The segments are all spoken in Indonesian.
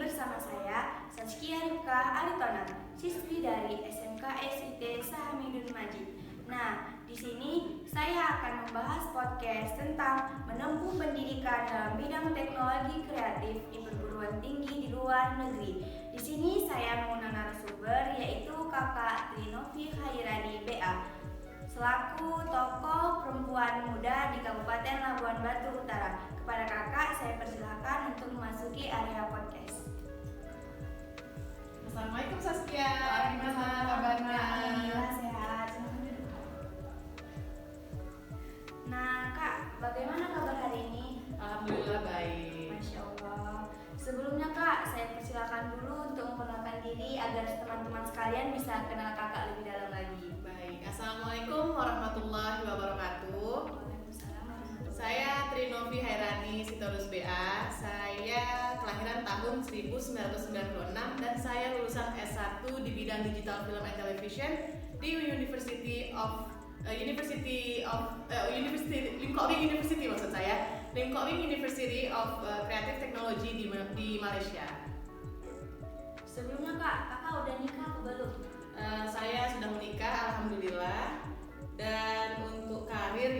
bersama saya Saskia Rifka Aritona, siswi dari SMK SIT Sahamidun Majid. Nah, di sini saya akan membahas podcast tentang menempuh pendidikan dalam bidang teknologi kreatif di perguruan tinggi di luar negeri. Di sini saya mengundang narasumber yaitu Kakak Trinovi Hairani BA, selaku tokoh perempuan muda di Kabupaten Labuan Batu Utara. Kepada kakak, saya persilakan untuk memasuki area podcast. Assalamualaikum Saskia, gimana kabarnya? Alhamdulillah sehat. Nah kak, bagaimana kabar hari ini? Alhamdulillah baik. Masya Allah. Sebelumnya kak, saya persilakan dulu untuk memperkenalkan diri agar teman-teman sekalian bisa kenal kakak lebih dalam lagi. Baik, Assalamualaikum warahmatullahi wabarakatuh. Waalaikumsalam warahmatullahi Saya Trinovi Hairani Sitorus BA. Saya kelahiran tahun 1996 dan saya lulusan S1 di bidang Digital Film and Television di University Lim-Kok-Wing University maksud saya, Lim-Kok-Wing University of Creative Technology di Malaysia. Sebelumnya kak, kakak udah nikah atau belum? Saya sudah menikah, alhamdulillah. Dan untuk karir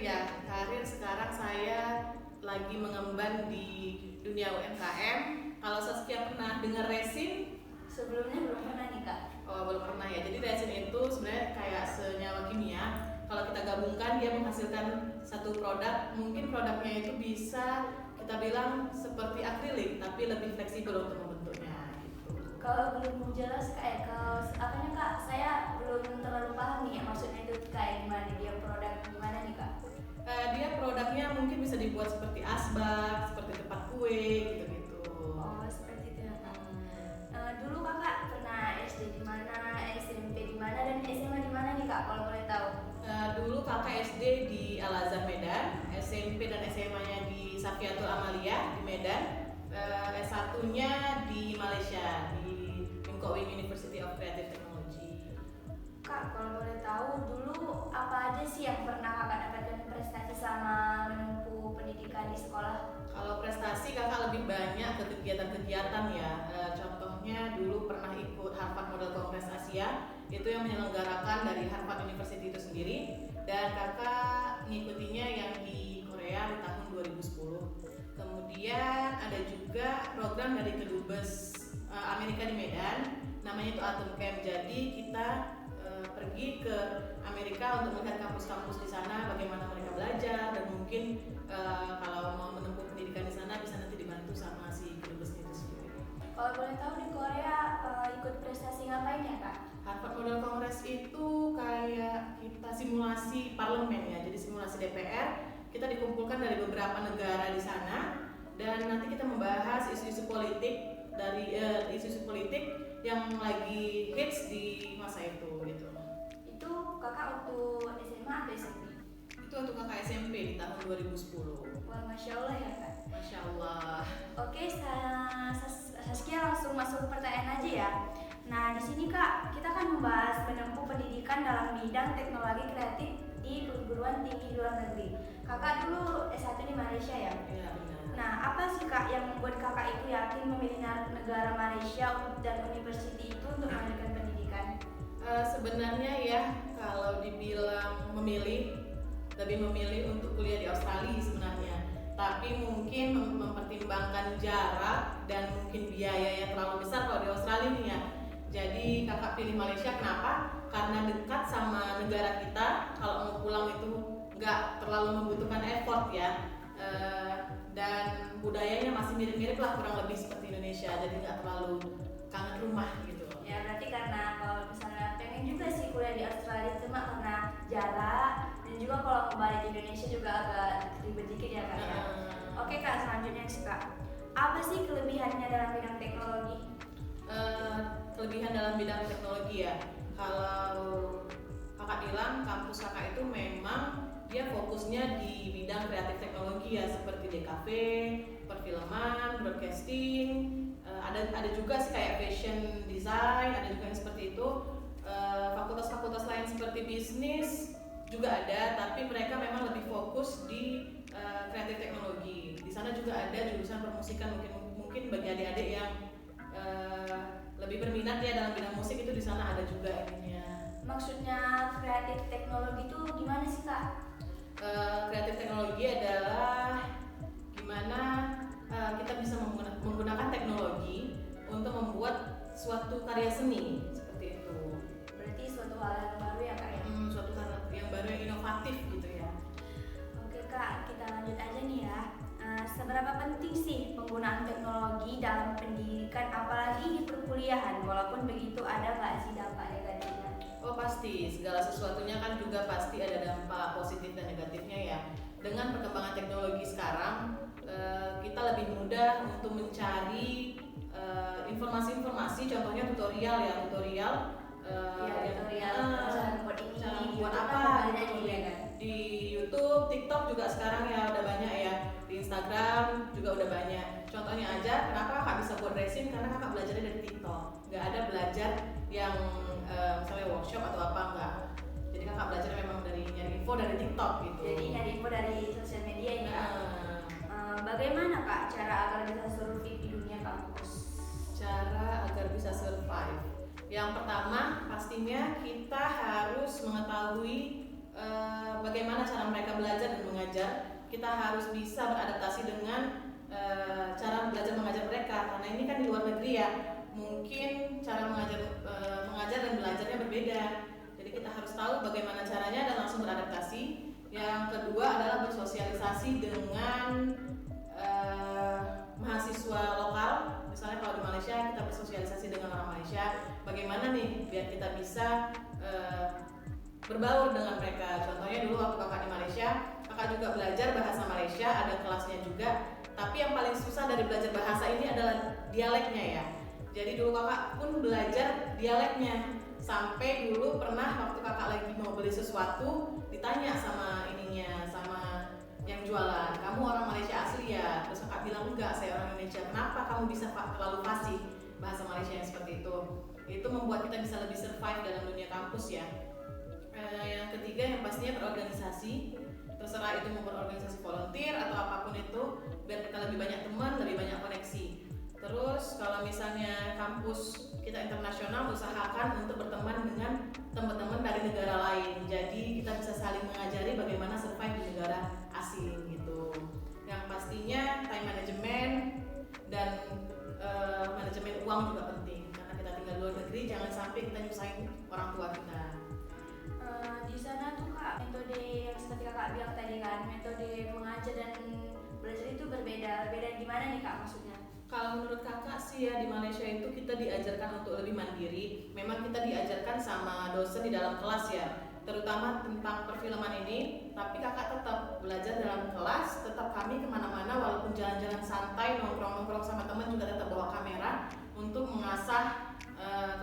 sekarang saya lagi mengemban di dunia UMKM. Kalau Saskia pernah dengar resin? Sebelumnya belum pernah nikah. Oh, belum pernah ya. Jadi resin itu sebenarnya kayak senyawa kimia. Kalau kita gabungkan dia menghasilkan satu produk. Mungkin produknya itu bisa kita bilang seperti akrilik, tapi lebih fleksibel untuk membentuknya. Kalau belum jelas kalau apanya kak, saya belum terlalu paham nih maksudnya itu kayak gimana dia produk gimana nih kak? Dia produknya mungkin bisa dibuat seperti asbak, seperti tempat kue gitu-gitu. Oh seperti itu ya kak. Dulu kakak pernah SD di mana, SMP di mana dan SMA di mana nih kak kalau boleh tahu? Dulu kakak SD di Al Azhar Medan, SMP dan SMA-nya di Safiatul Amalia di Medan, S1-nya di Malaysia di Lim-Kok-Wing University of Creative Technology. Kak kalau boleh tahu dulu apa aja sih yang pernah kakak dapatkan prestasi sama menempuh pendidikan di sekolah? Kalau prestasi kakak lebih banyak ke kegiatan-kegiatan ya. Contohnya dulu pernah ikut Harvard Model Congress Asia, itu yang menyelenggarakan dari Harvard University itu sendiri, dan kakak ngikutinya yang di Korea di tahun 2010. Kemudian ada juga program dari Kedubes Amerika di Medan, namanya itu Atom Camp. Jadi kita pergi ke Amerika untuk melihat kampus-kampus di sana, bagaimana mereka belajar, dan mungkin kalau mau menempuh pendidikan di sana bisa nanti dibantu sama si Kedubes itu sendiri. Kalau boleh tahu di Korea ikut prestasi ngapain ya kak? Harvard Model Congress itu kayak kita simulasi parlemen ya, jadi simulasi DPR. Kita dikumpulkan dari beberapa negara di sana dan nanti kita membahas isu-isu politik yang lagi hits di masa itu gitu. Itu kakak waktu SMA atau SMP? Itu untuk kakak SMP di tahun 2010. Wah masya Allah ya kak. Masya Allah. Oke, Saskia langsung masuk ke pertanyaan aja ya. Nah di sini kak kita akan membahas menempuh pendidikan dalam bidang teknologi kreatif di perguruan tinggi luar negeri. Kakak dulu S1 di Malaysia ya? Iya benar. Nah, apa sih kak yang membuat kakak itu yakin memilih negara Malaysia dan university itu untuk melanjutkan pendidikan? Sebenarnya ya kalau dibilang lebih memilih untuk kuliah di Australia sebenarnya. Tapi mungkin mempertimbangkan jarak dan mungkin biaya yang terlalu besar kalau di Australia nih ya. Jadi kakak pilih Malaysia kenapa? Karena dekat sama negara kita. Kalau mau pulang itu nggak terlalu membutuhkan effort ya. Dan budayanya masih mirip-mirip lah kurang lebih seperti Indonesia, jadi nggak terlalu kangen rumah gitu. Ya berarti karena kalau misalnya pengen juga sih kuliah di Australia cuma karena jarak dan juga kalau kembali ke Indonesia juga agak ribet dikit ya kak ya. Oke kak, selanjutnya sih kak, apa sih kelebihannya dalam bidang teknologi? Kelebihan dalam bidang teknologi ya, kalau kakak bilang kampus kakak itu memang dia fokusnya di bidang kreatif teknologi ya, seperti DKV, perfilman, broadcasting, ada juga sih kayak fashion design, ada juga yang seperti itu. Fakultas-fakultas lain seperti bisnis juga ada, tapi mereka memang lebih fokus di kreatif teknologi. Di sana juga ada jurusan permusikan, mungkin bagi adik-adik yang lebih berminat ya dalam bidang musik, itu di sana ada juga ininya. Maksudnya kreatif teknologi itu gimana sih Kak? Kreatif teknologi adalah gimana kita bisa menggunakan teknologi untuk membuat suatu karya seni seperti itu. Berarti suatu hal yang baru ya Kak ya? Suatu karya yang baru, yang inovatif gitu ya. Oke Kak, kita lanjut aja nih ya. Seberapa penting sih penggunaan teknologi dalam pendidikan, apalagi di perkuliahan? Walaupun begitu, ada nggak sih dampak negatifnya? Oh pasti, segala sesuatunya kan juga pasti ada dampak positif dan negatifnya ya. Dengan perkembangan teknologi sekarang, kita lebih mudah untuk mencari informasi-informasi, contohnya tutorial ya, tutorial cara membuat apa gitu ya kan. Di YouTube, TikTok juga sekarang ya udah banyak ya, di Instagram juga udah banyak. Contohnya aja, kenapa kakak bisa buat resin? Karena kakak belajarnya dari TikTok. Gak ada belajar yang misalnya workshop atau apa, enggak. Jadi kakak belajar memang dari nyari info dari TikTok gitu. Jadi nyari info dari sosial media ini Kak. Bagaimana Kak cara agar bisa survive di dunia kampus? Cara agar bisa survive. Yang pertama pastinya kita harus mengetahui bagaimana cara mereka belajar dan mengajar. Kita harus bisa beradaptasi dengan cara belajar mengajar mereka, karena ini kan di luar negeri ya. Mungkin cara mengajar dan belajarnya berbeda. Jadi kita harus tahu bagaimana caranya dan langsung beradaptasi. Yang kedua adalah bersosialisasi dengan mahasiswa lokal. Misalnya kalau di Malaysia kita bersosialisasi dengan orang Malaysia, bagaimana nih biar kita bisa berbaur dengan mereka. Contohnya dulu waktu kakak di Malaysia, kakak juga belajar bahasa Malaysia, ada kelasnya juga. Tapi yang paling susah dari belajar bahasa ini adalah dialeknya ya. Jadi dulu kakak pun belajar dialeknya. Sampai dulu pernah waktu kakak lagi mau beli sesuatu, ditanya sama yang jualan, kamu orang Malaysia asli ya? Terus kakak bilang enggak, saya orang Indonesia. Kenapa kamu bisa terlalu fasih bahasa Malaysia yang seperti itu? Itu membuat kita bisa lebih survive dalam dunia kampus ya. Yang ketiga yang pastinya berorganisasi. Terserah itu mau berorganisasi volunteer atau apapun itu, biar kita lebih banyak teman, lebih banyak koneksi. Terus kalau misalnya kampus kita internasional, usahakan untuk berteman dengan teman-teman dari negara lain. Jadi kita bisa saling mengajari bagaimana survive di negara asing gitu. Yang pastinya time management dan manajemen uang juga penting, karena kita tinggal di luar negeri, jangan sampai kita nyusahin orang tua kita. Di sana tuh Kak, metode yang seperti kakak bilang tadi kan, metode mengajar dan belajar itu berbeda. Berbeda gimana nih Kak maksudnya? Kalau menurut kakak sih ya, di Malaysia itu kita diajarkan untuk lebih mandiri. Memang kita diajarkan sama dosen di dalam kelas ya, terutama tentang perfilman ini. Tapi kakak tetap belajar dalam kelas, tetap kami kemana-mana, walaupun jalan-jalan santai, nongkrong-nongkrong sama teman juga tetap bawa kamera untuk mengasah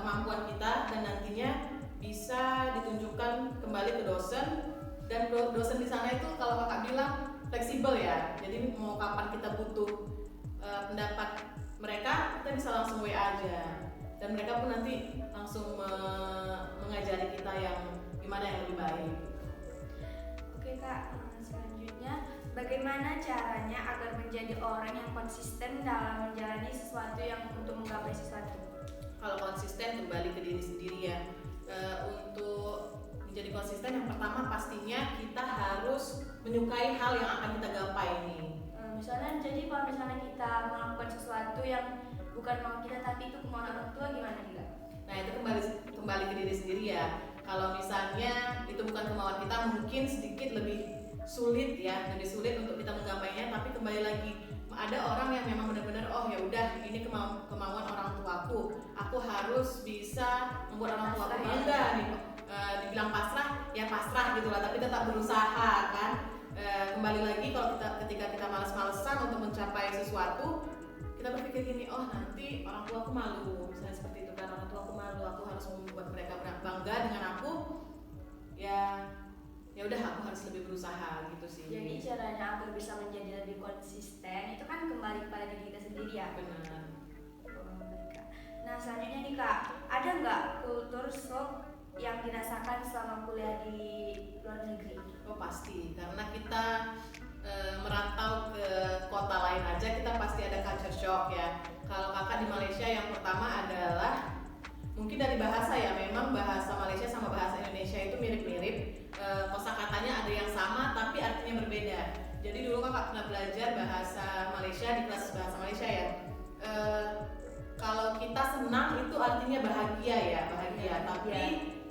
kemampuan kita, dan nantinya bisa ditunjukkan kembali ke dosen. Dan dosen di sana itu kalau kakak bilang fleksibel ya, jadi mau kapan kita butuh pendapat mereka, kita bisa langsung WA aja, dan mereka pun nanti langsung mengajari kita yang gimana yang lebih baik. Oke Kak, selanjutnya bagaimana caranya agar menjadi orang yang konsisten dalam menjalani sesuatu yang untuk menggapai sesuatu? Kalau konsisten kembali ke diri sendiri ya. Untuk menjadi konsisten yang pertama pastinya kita harus menyukai hal yang akan kita gapai ini. Misalnya, jadi kalau misalnya kita melakukan sesuatu yang bukan mau kita tapi itu kemauan orang tua, gimana nih Kak? Nah itu kembali ke diri sendiri ya. Kalau misalnya itu bukan kemauan kita, mungkin sedikit lebih sulit ya, lebih sulit untuk kita menggapainya. Tapi kembali lagi, ada orang yang memang benar-benar oh ya udah ini kemauan orang tuaku, aku harus bisa membuat orang tuaku bangga nih. Dibilang pasrah ya pasrah gitulah, tapi tetap berusaha kan. Kembali lagi kalau ketika kita malas-malesan untuk mencapai sesuatu, kita berpikir gini, oh nanti orang tua aku malu, misalnya seperti itu kan, orang tua aku malu, aku harus membuat mereka bangga dengan aku, ya udah aku harus lebih berusaha gitu sih. Jadi caranya agar bisa menjadi lebih konsisten itu kan kembali kepada diri kita sendiri ya. Benar. Nah selanjutnya nih Kak, ada nggak kultur shock yang dirasakan selama kuliah di luar negeri? Oh pasti, karena kita merantau ke kota lain aja kita pasti ada culture shock ya. Kalau kakak di Malaysia yang pertama adalah Mungkin dari bahasa ya, memang bahasa Malaysia sama bahasa Indonesia itu mirip-mirip. Kosakatanya ada yang sama tapi artinya berbeda. Jadi dulu kakak pernah belajar bahasa Malaysia di kelas bahasa Malaysia ya. Kalau kita senang itu artinya bahagia ya, bahagia. Tapi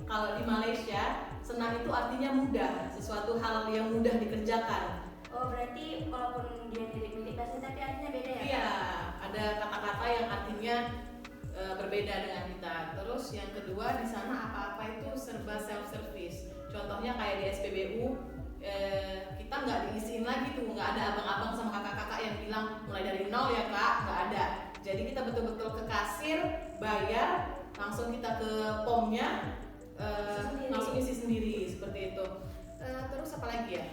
kalau di Malaysia senang itu artinya mudah, sesuatu hal yang mudah dikerjakan. Oh, berarti walaupun dia mirip-mirip bahasa tapi artinya beda ya? Iya, ada kata-kata yang artinya berbeda dengan kita. Terus yang kedua, di sana apa-apa itu serba self service. Contohnya kayak di SPBU, kita nggak diisiin lagi tuh, nggak ada abang-abang sama kakak-kakak yang bilang mulai dari nol ya kak, nggak ada. Jadi kita betul-betul ke kasir, bayar, langsung kita ke pomnya, langsung isi sendiri seperti itu. Terus apa lagi ya?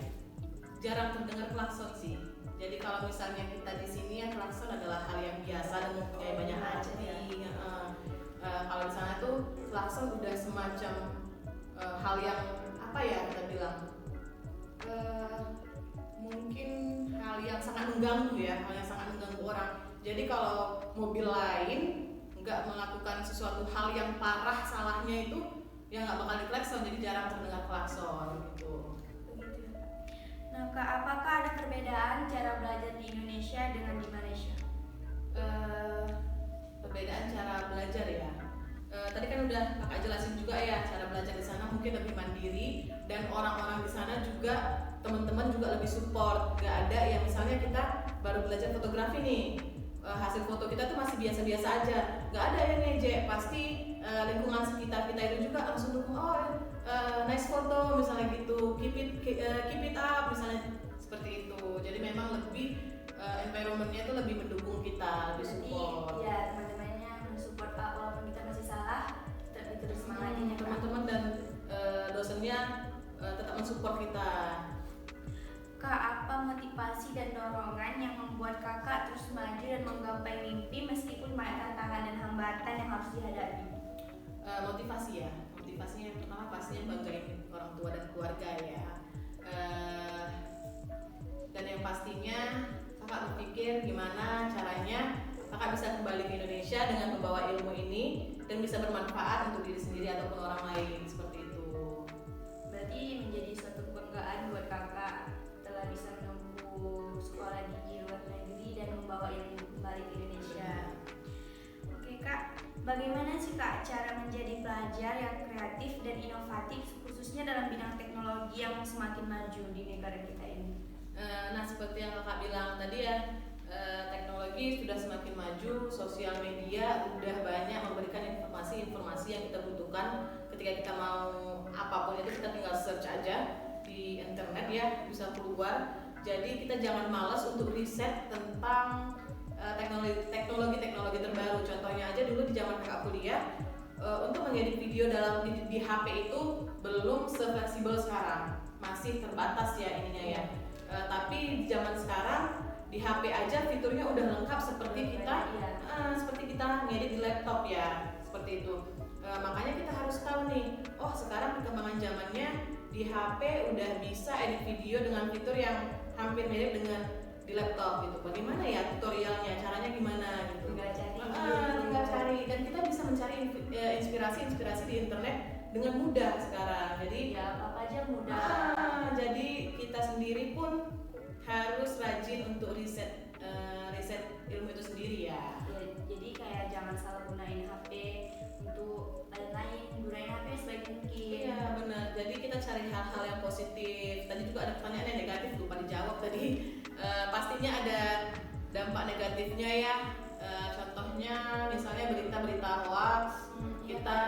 Jarang terdengar klakson sih. Jadi kalau misalnya kita di sini ya, klakson adalah hal yang biasa dan mempunyai banyak arti. Kalau di sana tuh klakson udah semacam hal yang apa ya kita bilang, mungkin hal yang sangat mengganggu ya, hal yang sangat mengganggu orang. Jadi kalau mobil lain nggak melakukan sesuatu hal yang parah salahnya itu, ya nggak bakal diklakson. Jadi jarang terdengar klakson gitu. Nah kak, apakah ada perbedaan cara belajar di Indonesia dengan di Malaysia? Perbedaan cara belajar ya. Tadi kan udah kakak jelasin juga ya, cara belajar di sana mungkin lebih mandiri dan orang-orang di sana juga, teman-teman juga lebih support. Gak ada yang misalnya kita baru belajar fotografi nih, hasil foto kita tuh masih biasa-biasa aja, gak ada yang ngejek. Pasti lingkungan sekitar kita itu juga langsung dukung, nice foto misalnya gitu, keep it up misalnya seperti itu. Jadi memang lebih environmentnya tuh lebih mendukung kita, lebih support. Jadi ya teman-temannya mensupport walaupun kita masih salah, tetap terus semangatin ya teman-teman dan dosennya tetap mensupport kita. Kak, apa motivasi dan dorongan yang membuat kakak terus maju dan menggapai mimpi meskipun banyak tantangan dan hambatan yang harus dihadapi? Motivasi ya, motivasinya yang pertama pastinya banggain orang tua dan keluarga ya. Dan yang pastinya kakak berpikir gimana caranya kakak bisa kembali ke Indonesia dengan membawa ilmu ini dan bisa bermanfaat untuk diri sendiri ataupun orang lain, seperti itu. Berarti menjadi suatu kebanggaan buat kakak telah bisa menempuh sekolah di luar negeri dan membawa ilmu kembali ke Indonesia. Oke kak, bagaimana sih kak cara menjadi pelajar yang kreatif dan inovatif khususnya dalam bidang teknologi yang semakin maju di negara kita ini? Nah seperti yang kakak bilang tadi ya, teknologi sudah semakin maju, sosial media udah banyak memberikan informasi-informasi yang kita butuhkan. Ketika kita mau apapun itu kita tinggal search aja di internet ya, bisa keluar. Jadi kita jangan malas untuk riset tentang teknologi terbaru. Contohnya aja dulu di zaman kakak kuliah, untuk mengedit video di HP itu belum se-fleksibel sekarang, masih terbatas ya ininya ya. Tapi di zaman sekarang di HP aja fiturnya udah lengkap seperti kita ngedit di laptop ya, seperti itu. Makanya kita harus tahu nih, sekarang perkembangan zamannya di HP udah bisa edit video dengan fitur yang hampir mirip dengan di laptop gitu. Bagaimana ya tutorialnya, caranya gimana gitu. Tinggal cari dan kita bisa mencari inspirasi di internet dengan mudah sekarang. Jadi ya apa aja mudah. Jadi kita sendiri pun harus rajin untuk riset ilmu itu sendiri ya. Jadi kayak jangan salah gunain HP untuk lain-lain, gunain HP sebaik mungkin. Iya benar. Jadi kita cari hal-hal yang positif. Tadi juga ada pertanyaan yang negatif lupa dijawab tadi. Pastinya ada dampak negatifnya ya. Contohnya misalnya berita-berita hoax. Kita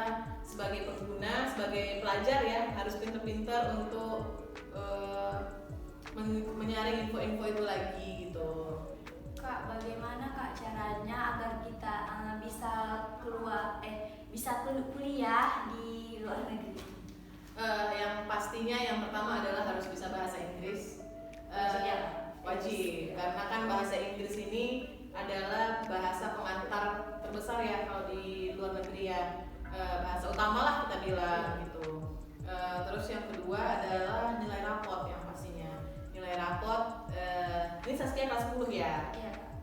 sebagai pengguna, sebagai pelajar ya harus pintar-pintar untuk menyaring info-info itu lagi gitu. Kak, bagaimana kak caranya agar kita bisa kuliah di luar negeri? Yang pastinya yang pertama adalah harus bisa bahasa Inggris. Wajib, karena kan bahasa Inggris ini adalah bahasa pengantar terbesar ya kalau di luar negeri ya. Bahasa utama lah kita bilang gitu. Terus yang kedua adalah nilai raport yang pastinya. Nilai raport, ini Saskia kelas 10 ya.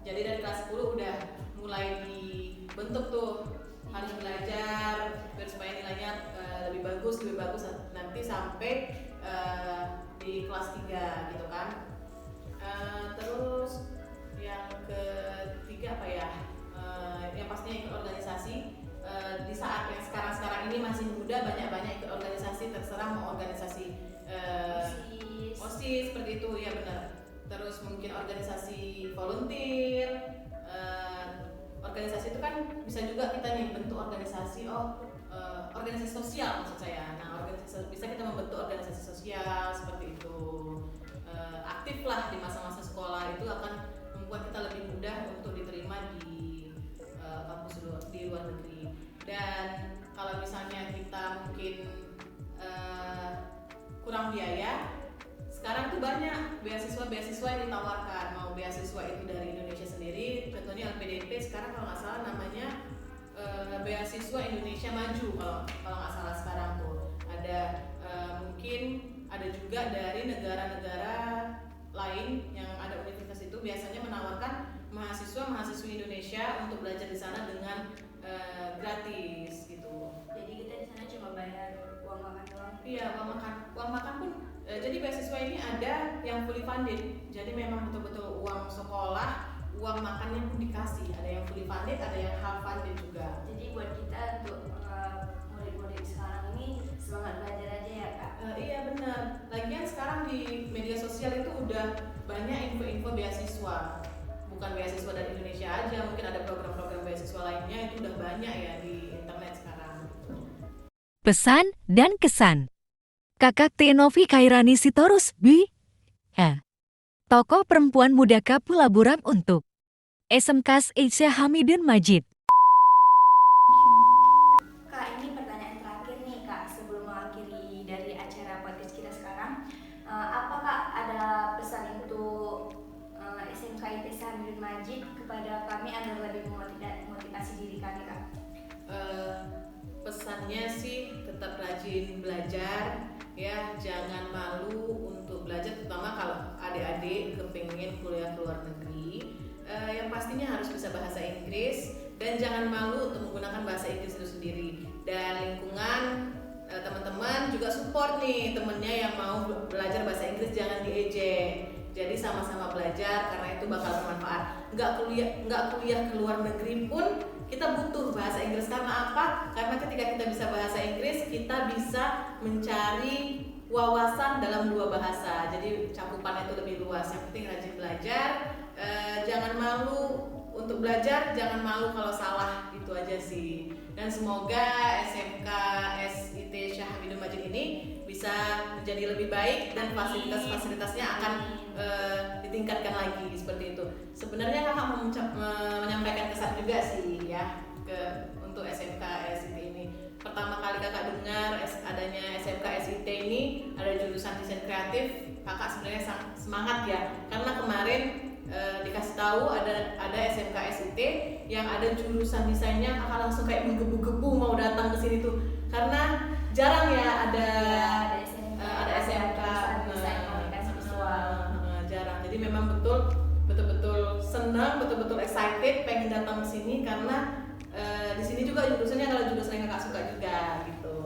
Jadi dari kelas 10 udah mulai dibentuk tuh, harus belajar nanti sampai di kelas 3 gitu kan. Terus yang ketiga apa ya? Yang pastinya ikut organisasi. Di saat yang sekarang ini masih muda, banyak ikut organisasi, terserah mau organisasi OSIS seperti itu ya benar. Terus mungkin organisasi volunteer. Organisasi itu kan bisa juga kita nih bentuk organisasi organisasi sosial maksud saya. Nah, bisa kita membentuk organisasi sosial seperti itu. Aktif lah di masa-masa sekolah, itu akan membuat kita lebih mudah untuk diterima di kampus di luar negeri. Dan kalau misalnya kita mungkin kurang biaya, sekarang tuh banyak beasiswa yang ditawarkan. Mau beasiswa itu dari Indonesia sendiri, contohnya LPDP sekarang kalau nggak salah namanya beasiswa Indonesia Maju kalau nggak salah sekarang tuh ada. Mungkin ada juga dari negara-negara lain yang ada universitas itu biasanya menawarkan mahasiswa-mahasiswi Indonesia untuk belajar di sana dengan gratis gitu. Jadi kita di sana cuma bayar uang makan doang. Iya, uang makan pun. Jadi beasiswa ini ada yang fully funded. Jadi memang betul-betul uang sekolah, uang makannya pun dikasih. Ada yang fully funded, ada yang half funded juga. Jadi buat kita untuk murid-murid sekarang ini semangat belajar aja ya Kak. Iya benar. Lagian sekarang di media sosial itu udah banyak info-info beasiswa. Bukan beasiswa dari Indonesia aja, mungkin ada program-program beasiswa lainnya, itu udah banyak ya di internet sekarang. Pesan dan kesan. Kakak Tenovi Khairani Sitorus B. Tokoh perempuan muda Kapula Buram untuk SMK Aisyah Hamidun Majid. Kak, ini pertanyaan terakhir nih Kak sebelum mengakhiri dari acara podcast kita sekarang. Apakah ada pesan untuk SMK Aisyah Hamidun Majid kepada kami agar lebih memotivasi diri kami Kak? Pesannya sih tetap rajin belajar ya, jangan malu untuk belajar, terutama kalau adik-adik kepengen kuliah ke luar negeri. Yang pastinya harus bisa bahasa Inggris dan jangan malu untuk menggunakan bahasa Inggris itu sendiri. Dan lingkungan teman-teman juga support nih temennya yang mau belajar bahasa Inggris, jangan diejek. Jadi sama-sama belajar karena itu bakal bermanfaat. Nggak kuliah ke luar negeri pun kita butuh bahasa Inggris. Karena apa? Karena ketika kita bisa bahasa Inggris, kita bisa mencari wawasan dalam dua bahasa. Jadi cakupannya itu lebih luas. Yang penting rajin belajar, jangan malu untuk belajar, jangan malu kalau salah, itu aja sih. Dan semoga SMK SIT Syah Hamidun Majid ini bisa menjadi lebih baik dan fasilitas-fasilitasnya akan ditingkatkan lagi seperti itu. Sebenarnya kakak mau menyampaikan kesan juga sih ya untuk SMK SIT ini. Pertama kali kakak dengar adanya SMK SIT ini ada jurusan desain kreatif, kakak sebenarnya sangat semangat ya, karena kemarin dikasih tahu ada SMK SIT yang ada jurusan desainnya, kakak langsung kayak menggebu-gebu mau datang ke sini tuh, karena jarang ya ada SMK desain komunikasi visual. Jarang. Jadi memang betul-betul senang, betul-betul excited pengen datang ke sini karena di sini juga jurusannya adalah jurusan yang kakak suka juga gitu.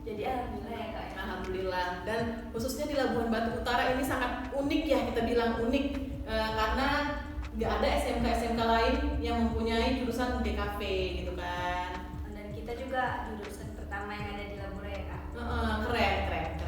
Jadi alhamdulillah ya Kak. Alhamdulillah. Dan khususnya di Labuhan Batu Utara ini sangat unik ya, kita bilang unik karena nggak ada SMK lain yang mempunyai jurusan DKV gitu kan. Dan kita juga jurusan pertama yang ada di Labura ya Kak. Keren.